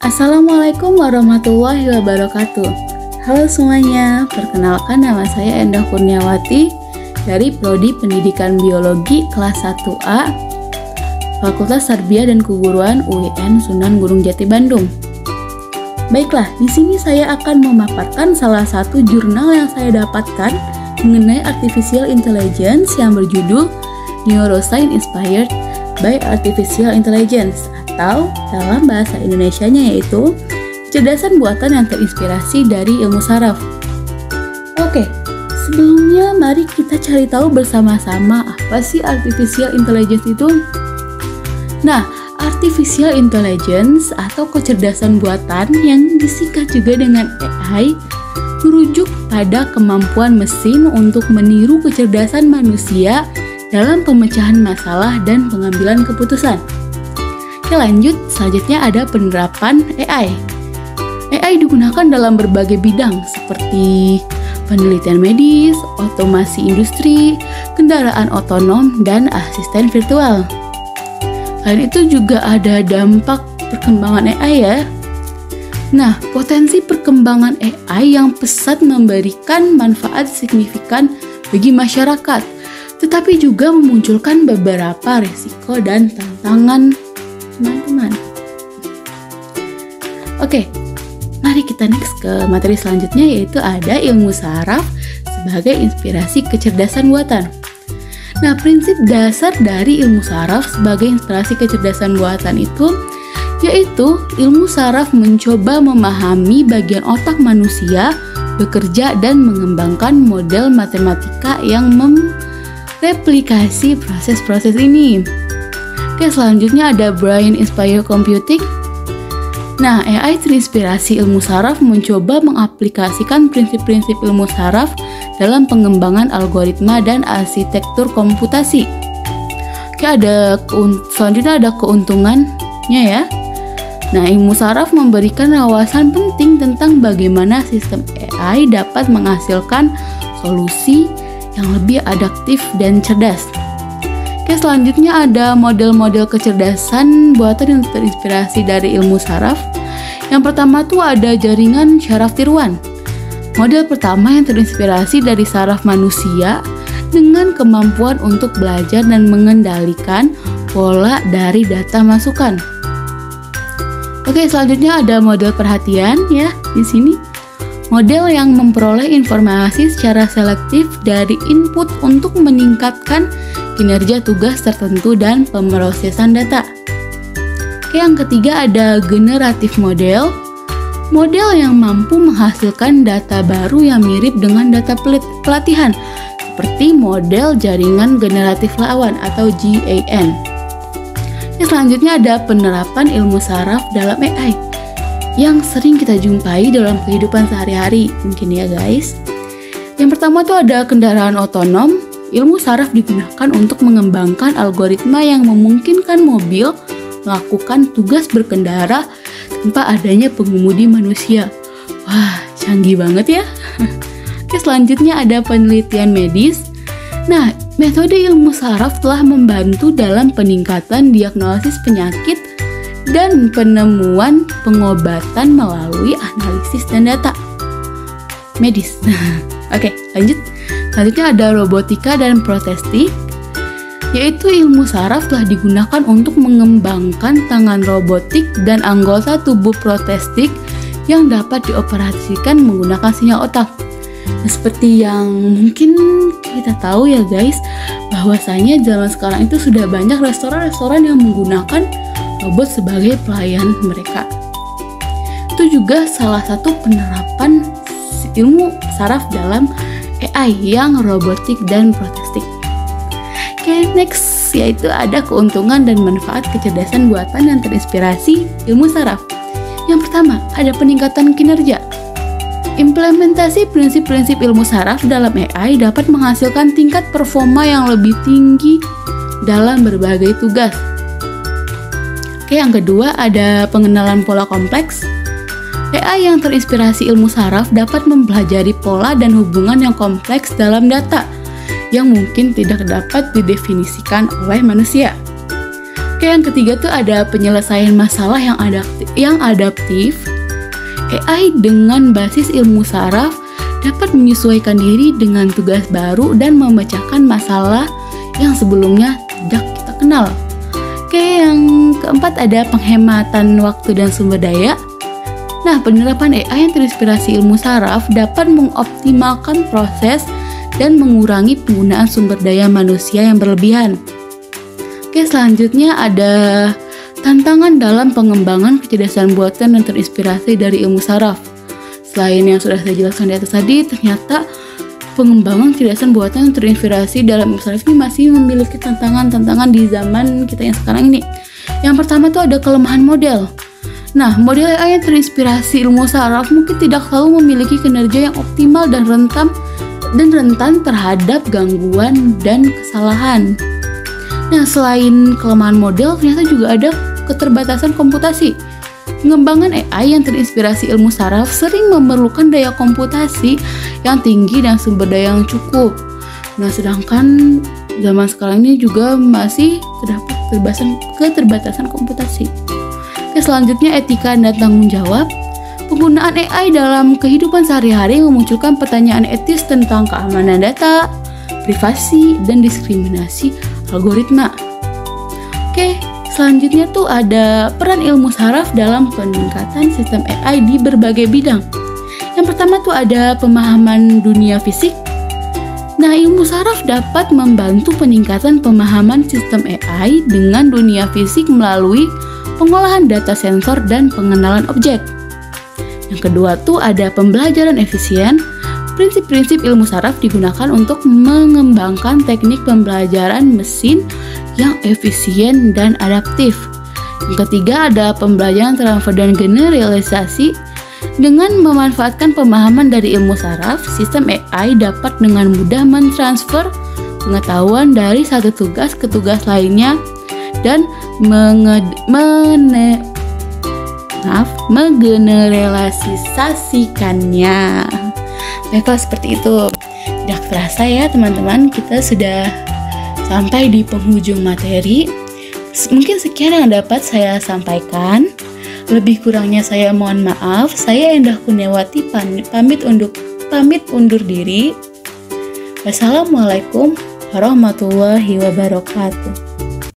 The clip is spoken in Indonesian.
Assalamualaikum warahmatullahi wabarakatuh. Halo semuanya, perkenalkan nama saya Endah Kurniawati dari Prodi Pendidikan Biologi kelas 1A Fakultas Tarbiyah dan Keguruan UIN Sunan Gunung Jati Bandung. Baiklah, di sini saya akan memaparkan salah satu jurnal yang saya dapatkan mengenai Artificial Intelligence yang berjudul Neuroscience Inspired by Artificial Intelligence, atau dalam bahasa Indonesianya yaitu kecerdasan buatan yang terinspirasi dari ilmu saraf. Oke, sebelumnya mari kita cari tahu bersama-sama apa sih Artificial Intelligence itu. Nah, Artificial Intelligence atau kecerdasan buatan yang disingkat juga dengan AI merujuk pada kemampuan mesin untuk meniru kecerdasan manusia dalam pemecahan masalah dan pengambilan keputusan. Oke, lanjut, selanjutnya ada penerapan AI. AI digunakan dalam berbagai bidang seperti penelitian medis, otomasi industri, kendaraan otonom, dan asisten virtual. Selain itu juga ada dampak perkembangan AI ya. Nah, potensi perkembangan AI yang pesat memberikan manfaat signifikan bagi masyarakat, tetapi juga memunculkan beberapa risiko dan tantangan teman-teman. Oke, mari kita next ke materi selanjutnya, yaitu ada ilmu saraf sebagai inspirasi kecerdasan buatan. Nah, prinsip dasar dari ilmu saraf sebagai inspirasi kecerdasan buatan itu yaitu ilmu saraf mencoba memahami bagian otak manusia bekerja dan mengembangkan model matematika yang mereplikasi proses-proses ini. Oke, selanjutnya ada Brain Inspired Computing. Nah, AI terinspirasi ilmu saraf mencoba mengaplikasikan prinsip-prinsip ilmu saraf dalam pengembangan algoritma dan arsitektur komputasi. Oke, selanjutnya ada keuntungannya ya. Nah, ilmu saraf memberikan wawasan penting tentang bagaimana sistem AI dapat menghasilkan solusi yang lebih adaptif dan cerdas. Oke, selanjutnya ada model-model kecerdasan buatan yang terinspirasi dari ilmu saraf. Yang pertama tuh ada jaringan syaraf tiruan. Model pertama yang terinspirasi dari saraf manusia dengan kemampuan untuk belajar dan mengendalikan pola dari data masukan. Oke, selanjutnya ada model perhatian ya di sini. Model yang memperoleh informasi secara selektif dari input untuk meningkatkan kinerja tugas tertentu dan pemrosesan data. Oke, yang ketiga ada generatif model. Model yang mampu menghasilkan data baru yang mirip dengan data pelatihan, seperti model jaringan generatif lawan atau GAN. Selanjutnya ada penerapan ilmu saraf dalam AI yang sering kita jumpai dalam kehidupan sehari-hari mungkin ya guys. Yang pertama tuh ada kendaraan otonom. Ilmu saraf digunakan untuk mengembangkan algoritma yang memungkinkan mobil melakukan tugas berkendara tanpa adanya pengemudi manusia. Wah, canggih banget ya. Oke, selanjutnya ada penelitian medis. Nah, metode ilmu saraf telah membantu dalam peningkatan diagnosis penyakit dan penemuan pengobatan melalui analisis dan data medis. Oke, lanjut. Selanjutnya ada robotika dan protestik, yaitu ilmu saraf telah digunakan untuk mengembangkan tangan robotik dan anggota tubuh protestik yang dapat dioperasikan menggunakan sinyal otak. Nah, seperti yang mungkin kita tahu ya guys, bahwasanya zaman sekarang itu sudah banyak restoran-restoran yang menggunakan robot sebagai pelayan mereka. Itu juga salah satu penerapan ilmu saraf dalam AI yang robotik dan protestik. Oke, next yaitu ada keuntungan dan manfaat kecerdasan buatan yang terinspirasi ilmu saraf. Yang pertama, ada peningkatan kinerja. Implementasi prinsip-prinsip ilmu saraf dalam AI dapat menghasilkan tingkat performa yang lebih tinggi dalam berbagai tugas. Oke, yang kedua ada pengenalan pola kompleks. AI yang terinspirasi ilmu saraf dapat mempelajari pola dan hubungan yang kompleks dalam data yang mungkin tidak dapat didefinisikan oleh manusia. Oke, yang ketiga tuh ada penyelesaian masalah yang adaptif. AI dengan basis ilmu saraf dapat menyesuaikan diri dengan tugas baru dan memecahkan masalah yang sebelumnya tidak kita kenal. Oke, yang keempat ada penghematan waktu dan sumber daya. Nah, penerapan AI yang terinspirasi ilmu saraf dapat mengoptimalkan proses dan mengurangi penggunaan sumber daya manusia yang berlebihan. Oke, selanjutnya ada tantangan dalam pengembangan kecerdasan buatan dan terinspirasi dari ilmu saraf. Selain yang sudah saya jelaskan di atas tadi, ternyata pengembangan kecerdasan buatan yang terinspirasi dalam ilmu saraf ini masih memiliki tantangan-tantangan di zaman kita yang sekarang ini. Yang pertama tuh ada kelemahan model. Nah, model AI yang terinspirasi ilmu saraf mungkin tidak selalu memiliki kinerja yang optimal dan rentan terhadap gangguan dan kesalahan. Nah, selain kelemahan model, ternyata juga ada keterbatasan komputasi. Pengembangan AI yang terinspirasi ilmu saraf sering memerlukan daya komputasi yang tinggi dan sumber daya yang cukup. Nah, sedangkan zaman sekarang ini juga masih terdapat keterbatasan komputasi. Oke, selanjutnya etika dan tanggung jawab. Penggunaan AI dalam kehidupan sehari-hari memunculkan pertanyaan etis tentang keamanan data, privasi, dan diskriminasi algoritma. Oke, selanjutnya tuh ada peran ilmu saraf dalam peningkatan sistem AI di berbagai bidang. Yang pertama tuh ada pemahaman dunia fisik. Nah, ilmu saraf dapat membantu peningkatan pemahaman sistem AI dengan dunia fisik melalui pengolahan data sensor dan pengenalan objek. Yang kedua tuh ada pembelajaran efisien. Prinsip-prinsip ilmu saraf digunakan untuk mengembangkan teknik pembelajaran mesin yang efisien dan adaptif. Yang ketiga ada pembelajaran transfer dan generalisasi. Dengan memanfaatkan pemahaman dari ilmu saraf, sistem AI dapat dengan mudah mentransfer pengetahuan dari satu tugas ke tugas lainnya dan menggeneralisasikannya. Baiklah, seperti itu. Tidak terasa ya teman-teman, kita sudah sampai di penghujung materi. Mungkin sekian yang dapat saya sampaikan. Lebih kurangnya saya mohon maaf. Saya Endah Kurniawati pamit undur diri. Wassalamualaikum warahmatullahi wabarakatuh.